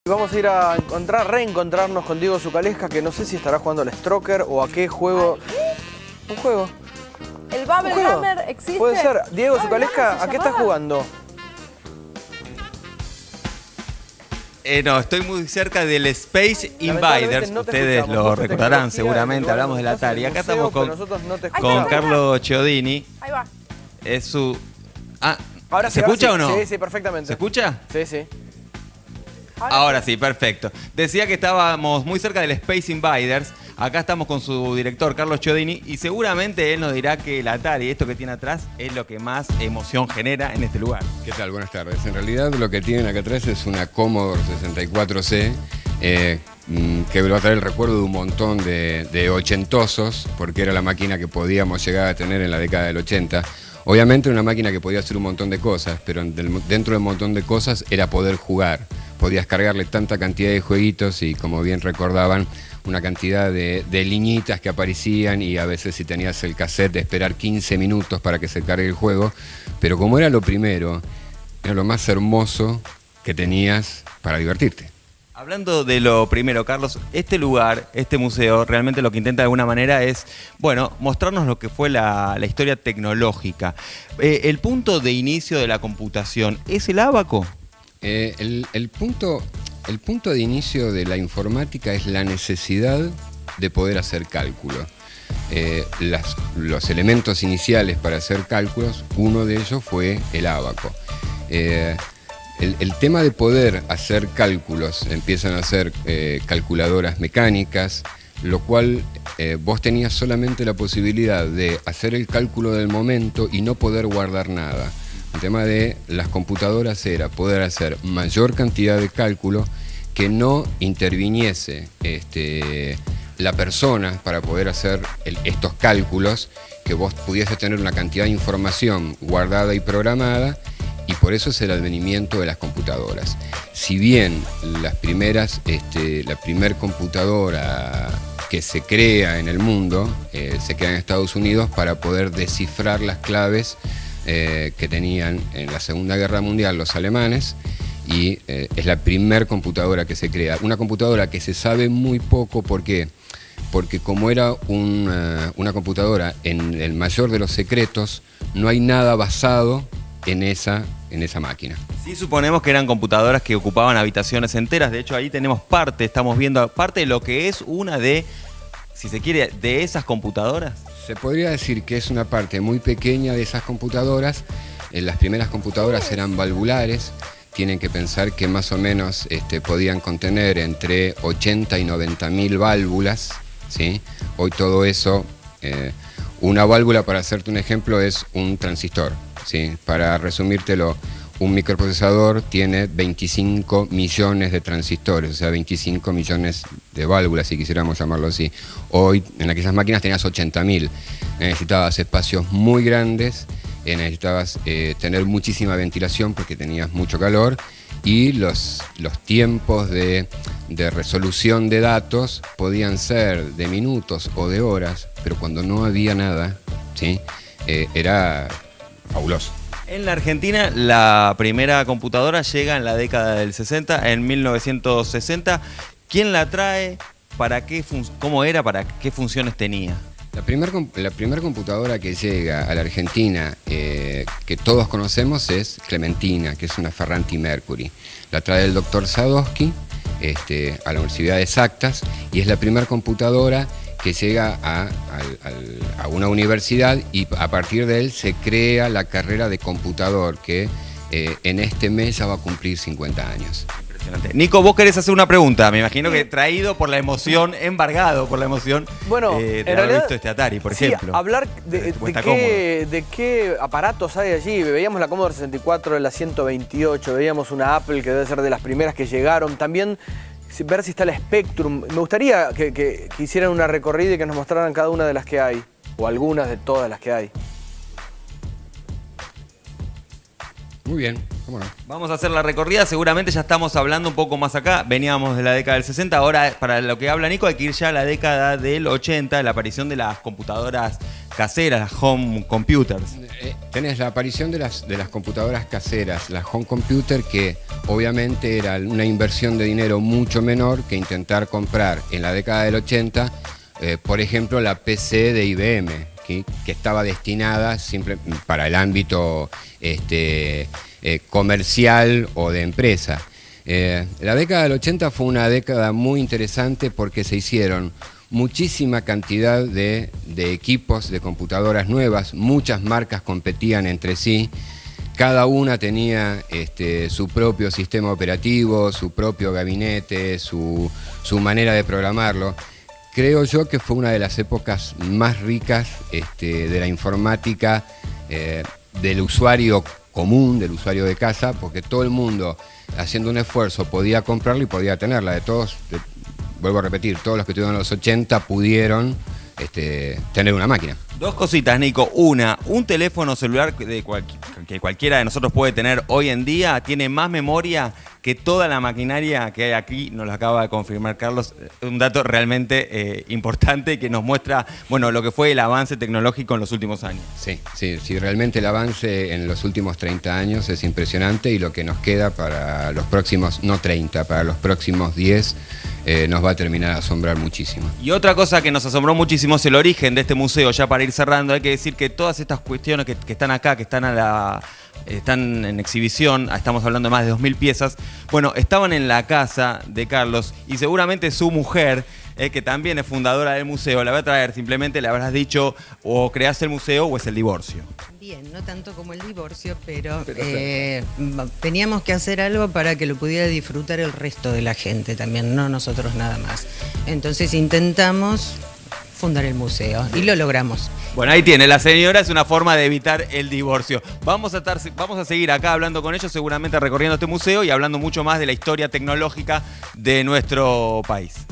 Vamos a ir a reencontrarnos con Diego Zucalesca, que no sé si estará jugando al Stroker o a qué juego. ¿Un juego? ¿El Bubble Hammer existe? Puede ser. Diego Zucalesca, ¿a qué estás jugando? No, estoy muy cerca del Space Invaders. Ustedes lo recordarán seguramente, hablamos del Atari. Acá estamos con Carlo Chiodini. Ahí va. Es su... Ahora ¿se escucha o no? Sí, sí, perfectamente. ¿Se escucha? Sí, sí. Ahora sí, perfecto. Decía que estábamos muy cerca del Space Invaders. Acá estamos con su director, Carlos Chiodini, y seguramente él nos dirá que el Atari, esto que tiene atrás, es lo que más emoción genera en este lugar. ¿Qué tal? Buenas tardes. En realidad lo que tienen acá atrás es una Commodore 64C que va a traer el recuerdo de un montón de ochentosos, porque era la máquina que podíamos llegar a tener en la década del 80. Obviamente una máquina que podía hacer un montón de cosas, pero dentro del montón de cosas era poder jugar. Podías cargarle tanta cantidad de jueguitos y, como bien recordaban, una cantidad de liñitas que aparecían, y a veces, si tenías el cassette, de esperar 15 minutos para que se cargue el juego. Pero como era lo primero, era lo más hermoso que tenías para divertirte. Hablando de lo primero, Carlos, este lugar, este museo, realmente lo que intenta de alguna manera es, bueno, mostrarnos lo que fue la historia tecnológica. El punto de inicio de la computación, ¿es el ábaco? El punto de inicio de la informática es la necesidad de poder hacer cálculo. Los elementos iniciales para hacer cálculos, uno de ellos fue el ábaco. El tema de poder hacer cálculos, empiezan a ser calculadoras mecánicas, lo cual vos tenías solamente la posibilidad de hacer el cálculo del momento y no poder guardar nada. El tema de las computadoras era poder hacer mayor cantidad de cálculo, que no interviniese la persona para poder hacer estos cálculos, que vos pudiese tener una cantidad de información guardada y programada, y por eso es el advenimiento de las computadoras. Si bien la primer computadora que se crea en el mundo se crea en Estados Unidos para poder descifrar las claves que tenían en la Segunda Guerra Mundial los alemanes, y es la primer computadora que se crea. Una computadora que se sabe muy poco. ¿Por qué? Porque como era una computadora en el mayor de los secretos, no hay nada basado en esa máquina. Sí, suponemos que eran computadoras que ocupaban habitaciones enteras. De hecho, ahí tenemos estamos viendo parte de lo que es una de, si se quiere, de esas computadoras. Se podría decir que es una parte muy pequeña de esas computadoras. Las primeras computadoras eran valvulares. Tienen que pensar que más o menos podían contener entre 80 y 90 mil válvulas, ¿sí? Hoy todo eso, una válvula, para hacerte un ejemplo, es un transistor, ¿sí? Para resumírtelo, un microprocesador tiene 25 millones de transistores, o sea, 25 millones de válvulas, si quisiéramos llamarlo así. Hoy, en aquellas máquinas tenías 80.000. Necesitabas espacios muy grandes, necesitabas tener muchísima ventilación porque tenías mucho calor, y los tiempos de resolución de datos podían ser de minutos o de horas, pero cuando no había nada, ¿sí? Era fabuloso. En la Argentina, la primera computadora llega en la década del 60, en 1960. ¿Quién la trae? ¿Para qué ¿Cómo era? ¿Para qué funciones tenía? La primera computadora que llega a la Argentina, que todos conocemos, es Clementina, que es una Ferranti Mercury. La trae el doctor Sadowski a la Universidad de Exactas, y es la primera computadora que llega a una universidad, y a partir de él se crea la carrera de computador, que en este mes ya va a cumplir 50 años. Impresionante. Nico, vos querés hacer una pregunta, me imagino que traído por la emoción, embargado por la emoción, de haber visto este Atari, por ejemplo. Hablar de qué aparatos hay allí. Veíamos la Commodore 64, la 128, veíamos una Apple que debe ser de las primeras que llegaron. También ver si está la Spectrum. Me gustaría que hicieran una recorrida y que nos mostraran cada una de las que hay, o algunas de todas las que hay. Muy bien, ¿cómo no? Vamos a hacer la recorrida, seguramente ya estamos hablando un poco más acá, veníamos de la década del 60, ahora para lo que habla Nico hay que ir ya a la década del 80, la aparición de las computadoras caseras, las home computers. Tenés la aparición de las computadoras caseras, las home computer, que obviamente era una inversión de dinero mucho menor que intentar comprar en la década del 80, por ejemplo, la PC de IBM, que estaba destinada siempre para el ámbito comercial o de empresa. La década del 80 fue una década muy interesante porque se hicieron muchísima cantidad de equipos de computadoras nuevas, muchas marcas competían entre sí, cada una tenía su propio sistema operativo, su propio gabinete, su manera de programarlo. Creo yo que fue una de las épocas más ricas de la informática, del usuario común, del usuario de casa, porque todo el mundo, haciendo un esfuerzo, podía comprarla y podía tenerla. Vuelvo a repetir, todos los que tuvieron los 80 pudieron tener una máquina. Dos cositas, Nico. Una, un teléfono celular que cualquiera de nosotros puede tener hoy en día tiene más memoria que toda la maquinaria que hay aquí. Nos lo acaba de confirmar Carlos. Un dato realmente importante que nos muestra, bueno, lo que fue el avance tecnológico en los últimos años. Sí, realmente el avance en los últimos 30 años es impresionante, y lo que nos queda para los próximos, no 30, para los próximos 10, nos va a terminar a asombrar muchísimo. Y otra cosa que nos asombró muchísimo es el origen de este museo. Ya para ir cerrando, hay que decir que todas estas cuestiones que están acá, que están están en exhibición, estamos hablando de más de 2.000 piezas, bueno, estaban en la casa de Carlos, y seguramente su mujer, que también es fundadora del museo, la va a traer. Simplemente le habrás dicho, o creás el museo o es el divorcio. Bien, no tanto como el divorcio, pero teníamos que hacer algo para que lo pudiera disfrutar el resto de la gente también, no nosotros nada más. Entonces intentamos fundar el museo y lo logramos. Bueno, ahí tiene, la señora, es una forma de evitar el divorcio. Vamos a seguir acá hablando con ellos, seguramente recorriendo este museo y hablando mucho más de la historia tecnológica de nuestro país.